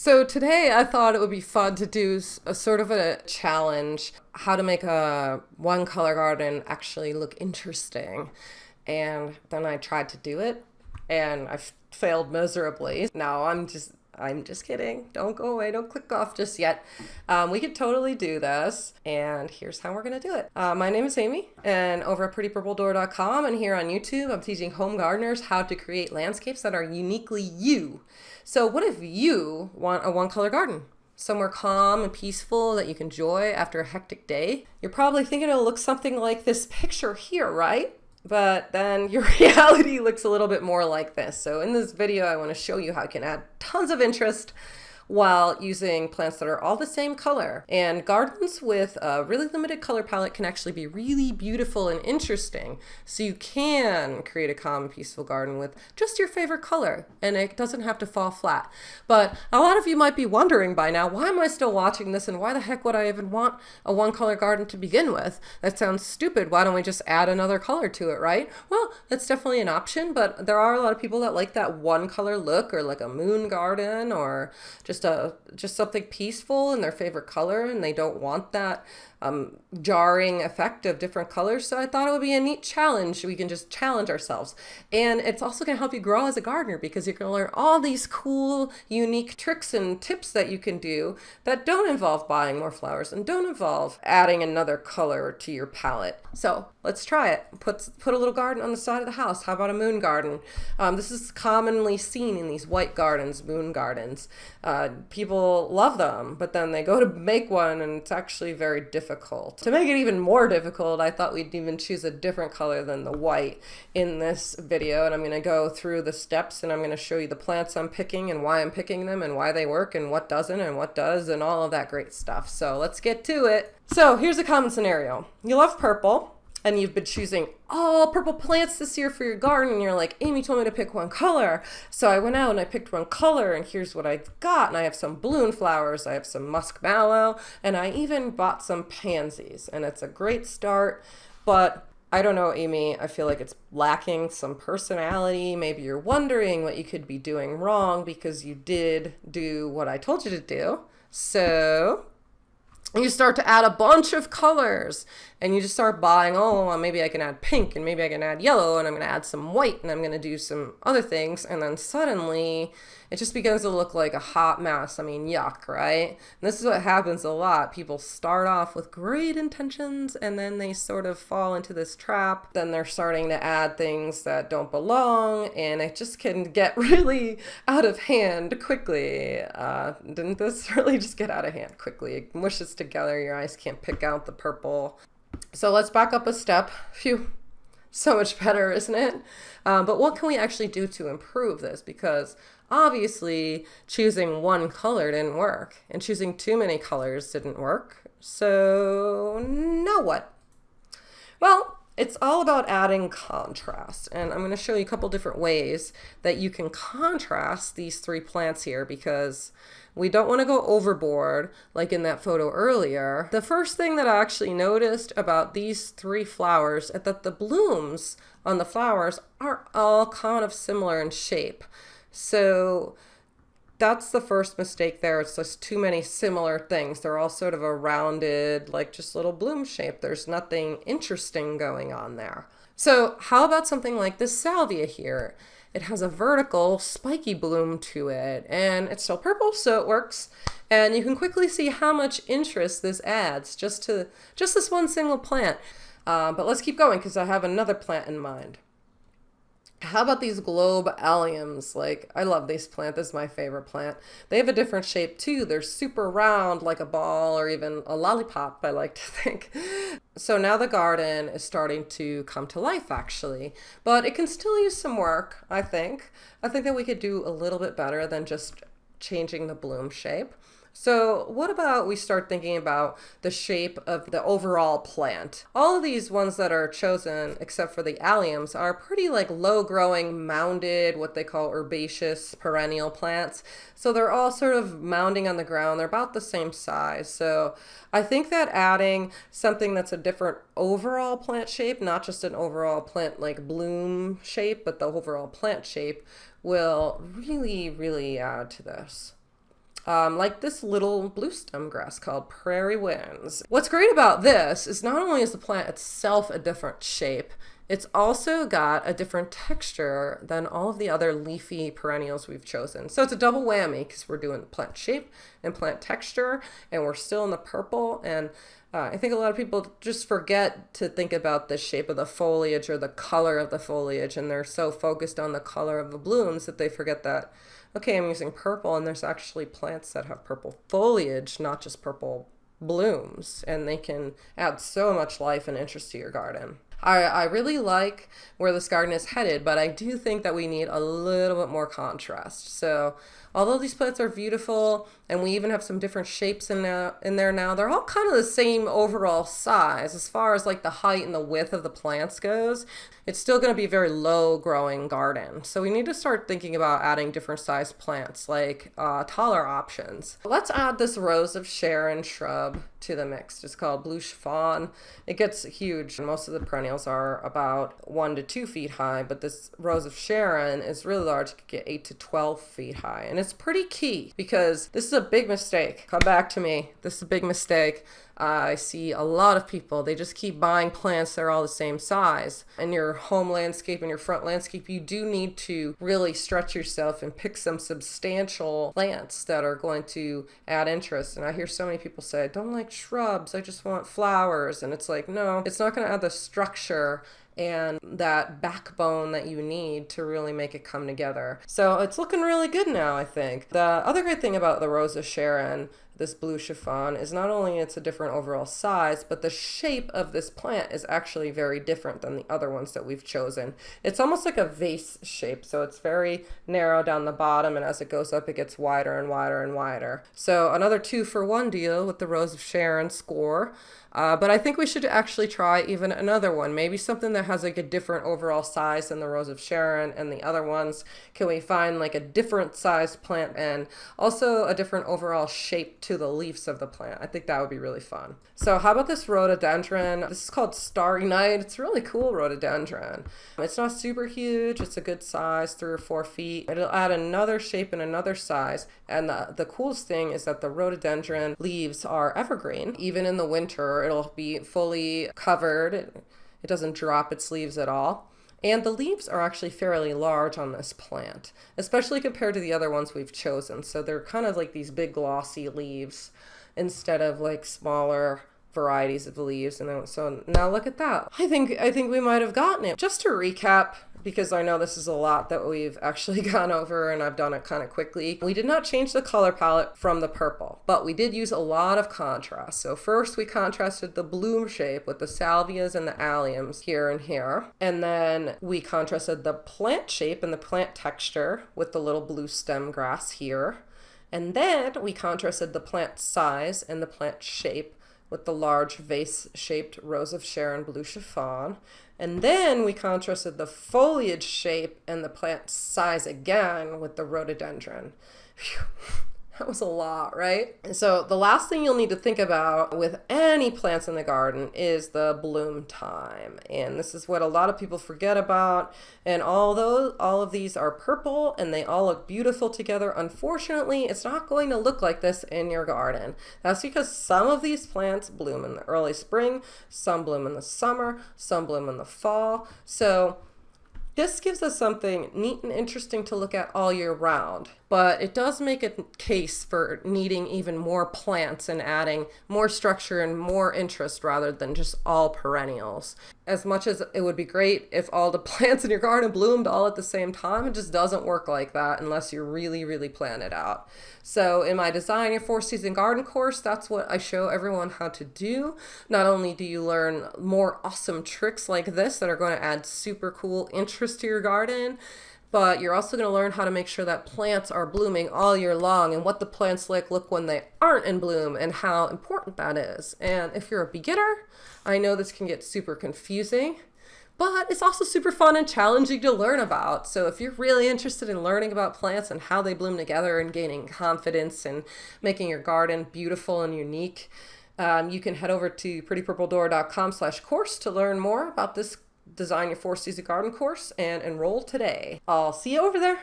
So today I thought it would be fun to do a sort of a challenge, how to make a one color garden actually look interesting. And then I tried to do it and I failed miserably. No, I'm just kidding. Don't go away. Don't click off just yet. We could totally do this. And here's how we're going to do it. My name is Amy, and over at prettypurpledoor.com and here on YouTube, I'm teaching home gardeners how to create landscapes that are uniquely you. So what if you want a one color garden? Somewhere calm and peaceful that you can enjoy after a hectic day? You're probably thinking it'll look something like this picture here, right? But then your reality looks a little bit more like this. So in this video, I want to show you how you can add tons of interest while using plants that are all the same color. And gardens with a really limited color palette can actually be really beautiful and interesting. So you can create a calm and peaceful garden with just your favorite color, and it doesn't have to fall flat. But a lot of you might be wondering by now, why am I still watching this, and why the heck would I even want a one color garden to begin with? That sounds stupid. Why don't we just add another color to it, right? Well, that's definitely an option, but there are a lot of people that like that one color look, or like a moon garden, or just something peaceful in their favorite color, and they don't want that jarring effect of different colors. So I thought it would be a neat challenge. We can just challenge ourselves, and it's also going to help you grow as a gardener, because you're going to learn all these cool, unique tricks and tips that you can do that don't involve buying more flowers and don't involve adding another color to your palette. So let's try it. Put a little garden on the side of the house. How about a moon garden? This is commonly seen in these white gardens, moon gardens. People love them, but then they go to make one and it's actually very difficult. To make it even more difficult, I thought we'd even choose a different color than the white in this video, and I'm going to go through the steps, and I'm going to show you the plants I'm picking and why I'm picking them and why they work and what doesn't and what does and all of that great stuff. So let's get to it. So here's a common scenario. You love purple, and you've been choosing all purple plants this year for your garden, and you're like, Amy told me to pick one color. So I went out and I picked one color, and here's what I've got. And I have some balloon flowers, I have some musk mallow, and I even bought some pansies. And it's a great start, but I don't know, Amy, I feel like it's lacking some personality. Maybe you're wondering what you could be doing wrong because you did do what I told you to do. So you start to add a bunch of colors, and you just start buying, oh, well, maybe I can add pink, and maybe I can add yellow, and I'm going to add some white, and I'm going to do some other things. And then suddenly it just begins to look like a hot mess. I mean, yuck, right? And this is what happens a lot. People start off with great intentions, and then they sort of fall into this trap. Then they're starting to add things that don't belong, and it just can get really out of hand quickly. Didn't this really just get out of hand quickly? It mushes together. Your eyes can't pick out the purple. So let's back up a step. Phew. So much better, isn't it? But what can we actually do to improve this? Because obviously choosing one color didn't work, and choosing too many colors didn't work. So now what? Well, it's all about adding contrast, and I'm going to show you a couple different ways that you can contrast these three plants here, because we don't want to go overboard like in that photo earlier. The first thing that I actually noticed about these three flowers is that the blooms on the flowers are all kind of similar in shape. So that's the first mistake there. It's just too many similar things. They're all sort of a rounded, like just little bloom shape. There's nothing interesting going on there. So how about something like this salvia here? It has a vertical spiky bloom to it, and it's still purple, so it works. And you can quickly see how much interest this adds just this one single plant. But let's keep going, because I have another plant in mind. How about these globe alliums? Like, I love these plants. This is my favorite plant. They have a different shape too. They're super round, like a ball or even a lollipop, I like to think. So now the garden is starting to come to life, actually. But it can still use some work, I think. I think that we could do a little bit better than just changing the bloom shape. So what about we start thinking about the shape of the overall plant? All of these ones that are chosen, except for the alliums, are pretty like low growing, mounded, what they call herbaceous perennial plants. So they're all sort of mounding on the ground. They're about the same size. So I think that adding something that's a different overall plant shape, not just an overall plant like bloom shape, but the overall plant shape will really, really add to this. like this little blue stem grass called prairie winds. What's great about this is not only is the plant itself a different shape, it's also got a different texture than all of the other leafy perennials we've chosen. So it's a double whammy because we're doing plant shape and plant texture, and we're still in the purple. And I think a lot of people just forget to think about the shape of the foliage or the color of the foliage, and they're so focused on the color of the blooms that they forget that, okay, I'm using purple, and there's actually plants that have purple foliage, not just purple blooms, and they can add so much life and interest to your garden. I really like where this garden is headed, but I do think that we need a little bit more contrast. So although these plants are beautiful, and we even have some different shapes in there now, they're all kind of the same overall size. As far as like the height and the width of the plants goes, it's still going to be a very low growing garden. So we need to start thinking about adding different sized plants, like taller options. Let's add this Rose of Sharon shrub to the mix. It's called Blue Chiffon. It gets huge. Most of the perennials are about 1 to 2 feet high, but this Rose of Sharon is really large. It could get 8 to 12 feet high. And it's pretty key because this is a big mistake. Come back to me. This is a big mistake. I see a lot of people, they just keep buying plants that are all the same size. In your home landscape and your front landscape, you do need to really stretch yourself and pick some substantial plants that are going to add interest. And I hear so many people say, I don't like shrubs, I just want flowers. And it's like, no, it's not going to add the structure and that backbone that you need to really make it come together. So it's looking really good now, I think. The other great thing about the Rose of Sharon, this Blue Chiffon, is not only it's a different overall size, but the shape of this plant is actually very different than the other ones that we've chosen. It's almost like a vase shape, so it's very narrow down the bottom, and as it goes up, it gets wider and wider and wider. So another 2-for-1 deal with the Rose of Sharon score. But I think we should actually try even another one, maybe something that has like a different overall size than the Rose of Sharon and the other ones. Can we find like a different sized plant and also a different overall shape to the leaves of the plant? I think that would be really fun. So how about this rhododendron? This is called Starry Night. It's a really cool rhododendron. It's not super huge. It's a good size, 3 or 4 feet. It'll add another shape and another size. And the coolest thing is that the rhododendron leaves are evergreen. Even in the winter, it'll be fully covered. It doesn't drop its leaves at all. And the leaves are actually fairly large on this plant, especially compared to the other ones we've chosen. So they're kind of like these big glossy leaves instead of like smaller varieties of leaves. And then, so now look at that. I think we might have gotten it. Just to recap, because I know this is a lot that we've actually gone over and I've done it kind of quickly. We did not change the color palette from the purple, but we did use a lot of contrast. So first we contrasted the bloom shape with the salvias and the alliums here and here. And then we contrasted the plant shape and the plant texture with the little blue stem grass here. And then we contrasted the plant size and the plant shape with the large vase-shaped Rose of Sharon Blue Chiffon. And then we contrasted the foliage shape and the plant size again with the rhododendron. Phew. That was a lot, right? And so the last thing you'll need to think about with any plants in the garden is the bloom time. And this is what a lot of people forget about. And although all of these are purple and they all look beautiful together, unfortunately, it's not going to look like this in your garden. That's because some of these plants bloom in the early spring, some bloom in the summer, some bloom in the fall. So this gives us something neat and interesting to look at all year round, but it does make a case for needing even more plants and adding more structure and more interest rather than just all perennials. As much as it would be great if all the plants in your garden bloomed all at the same time, it just doesn't work like that unless you really, really plan it out. So in my Design Your 4-Season Garden course, that's what I show everyone how to do. Not only do you learn more awesome tricks like this that are going to add super cool interest to your garden, but you're also going to learn how to make sure that plants are blooming all year long and what the plants look when they aren't in bloom and how important that is. And if you're a beginner, I know this can get super confusing, but it's also super fun and challenging to learn about. So if you're really interested in learning about plants and how they bloom together and gaining confidence and making your garden beautiful and unique, you can head over to prettypurpledoor.com/course to learn more about this Design Your 4-Season Garden course and enroll today. I'll see you over there.